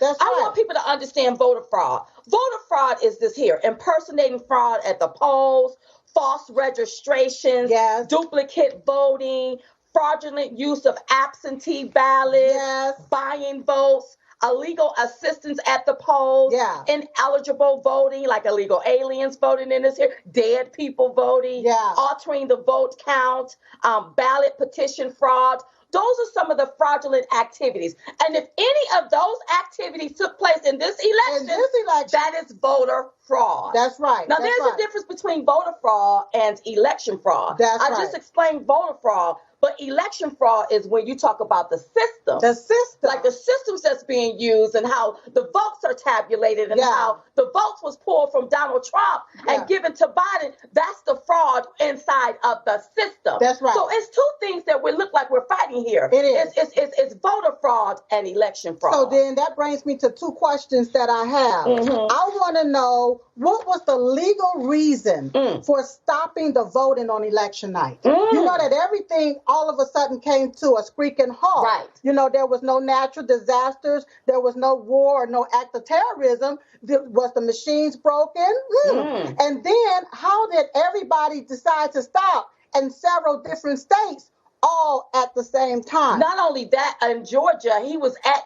That's I right. want people to understand voter fraud. Voter fraud is this here: impersonating fraud at the polls, false registrations, Yes. duplicate voting, fraudulent use of absentee ballots, Yes. buying votes, illegal assistance at the polls, Yeah. ineligible voting, like illegal aliens voting in this here, dead people voting, Yeah. altering the vote count, ballot petition fraud. Those are some of the fraudulent activities. And if any of those activities took place in this election, that is voter fraud. That's right. Now, That's there's a difference between voter fraud and election fraud. I just explained voter fraud, but election fraud is when you talk about the system. The system. Like the systems that's being used and how the votes are tabulated and how the votes was pulled from Donald Trump and given to Biden. That's the fraud inside of the system. That's right. So it's two things that we look like we're fighting here. It is. It's voter fraud and election fraud. So then that brings me to two questions that I have. I want to know, what was the legal reason for stopping the voting on election night? You know that everything all of a sudden came to a screeching halt. Right. You know, there was no natural disasters. There was no war or no act of terrorism. Was the machines broken? And then how did everybody decide to stop in several different states all at the same time? Not only that, in Georgia,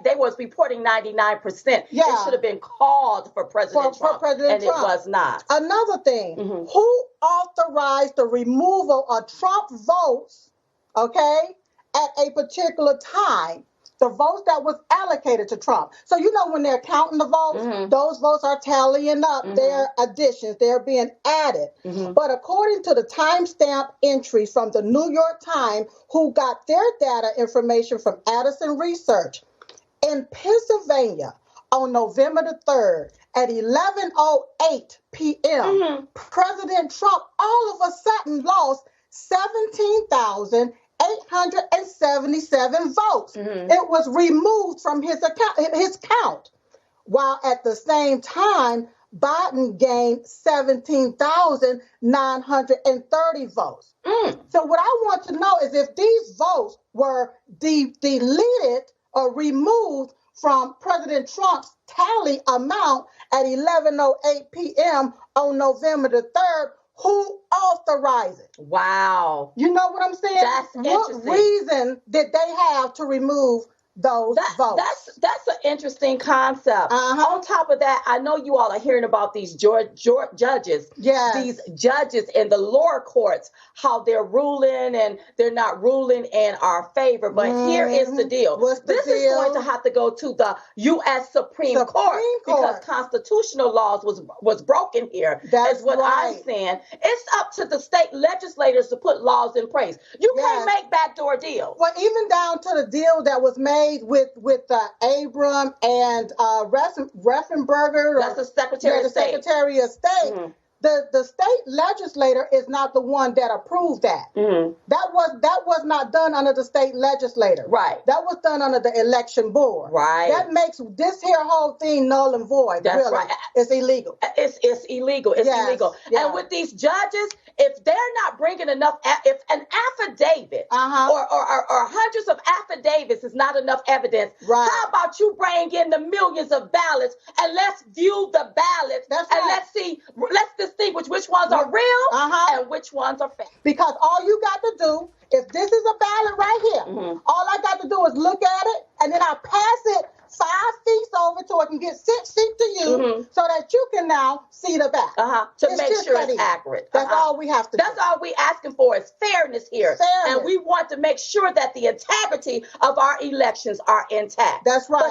they was reporting 99%. Yeah. It should have been called for President Trump, and it was not. Another thing, who authorized the removal of Trump votes, okay, at a particular time? The votes that was allocated to Trump. So, you know, when they're counting the votes, those votes are tallying up their additions. They're being added. But according to the timestamp entries from the New York Times, who got their data information from Addison Research, in Pennsylvania on November the 3rd at 11:08 p.m., President Trump all of a sudden lost 17,877 votes. It was removed from his count, while at the same time, Biden gained 17,930 votes. So what I want to know is if these votes were deleted or removed from President Trump's tally amount at 11:08 p.m. on November the 3rd, who authorized it? Wow. You know what I'm saying? That's interesting. What reason did they have to remove those votes? That's an interesting concept. On top of that, I know you all are hearing about these judges. Yes. These judges in the lower courts, how they're ruling and they're not ruling in our favor. But here is the deal. What's the deal? Is going to have to go to the U.S. Supreme Court because constitutional laws was broken here. That's what I'm saying. It's up to the state legislators to put laws in place. You can't make backdoor deals. Well, even down to the deal that was made with Abram and Raffensperger. That's the Secretary of State. Secretary of State. The state legislator is not the one that approved that. That was not done under the state legislator. Right. That was done under the election board. Right. That makes this here whole thing null and void. That's really. right. It's illegal. It's illegal. It's illegal. Yeah. And with these judges, if they're not bringing enough, if an affidavit or hundreds of affidavits is not enough evidence, how about you bring in the millions of ballots and let's view the ballots let's distinguish which ones are real and which ones are fake. Because all you got to do, if this is a ballot right here, all I got to do is look at it and then I pass it 5 feet over so it can get 6 feet to you so that you can now see the back. To make sure it's accurate. That's all we have to do. That's all we asking for is fairness here. And we want to make sure that the integrity of our elections are intact. That's right.